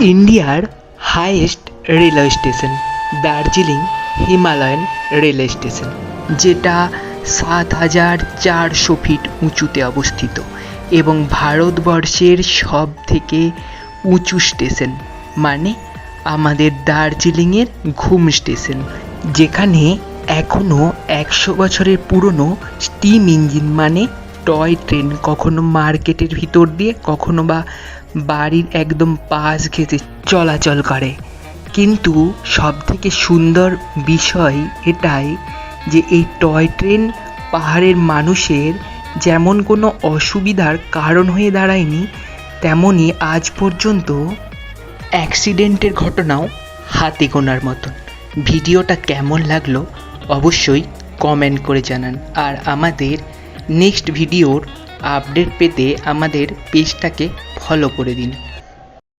ইন্ডিয়ার highest railway station Darjeeling Himalayan railway station, যেটা ৭,৪০০ fit উঁচুতে অবস্থিত এবং ভারতবর্ষের সব থেকে উঁচু স্টেশন, মানে আমাদের দার্জিলিংয়ের ঘুম স্টেশন, যেখানে এখনও ১০০ বছরের পুরনো স্টিম ইঞ্জিন মানে টয় ট্রেন কখনো মার্কেটের ভিতর দিয়ে, কখনো বা বাড়ির একদম পাশ ঘেঁষে চলাচল করে। কিন্তু সবথেকে সুন্দর বিষয় এটাই যে এই টয় ট্রেন পাহাড়ের মানুষের যেমন কোনো অসুবিধার কারণ হয়ে দাঁড়ায়নি, তেমনই আজ পর্যন্ত অ্যাক্সিডেন্টের ঘটনাও হাতে গোনার মতন। ভিডিওটা কেমন লাগলো অবশ্যই কমেন্ট করে জানান, আর আমাদের নেক্সট ভিডিওর আপডেট পেতে আমাদের পেজটাকে ফলো করে দিন।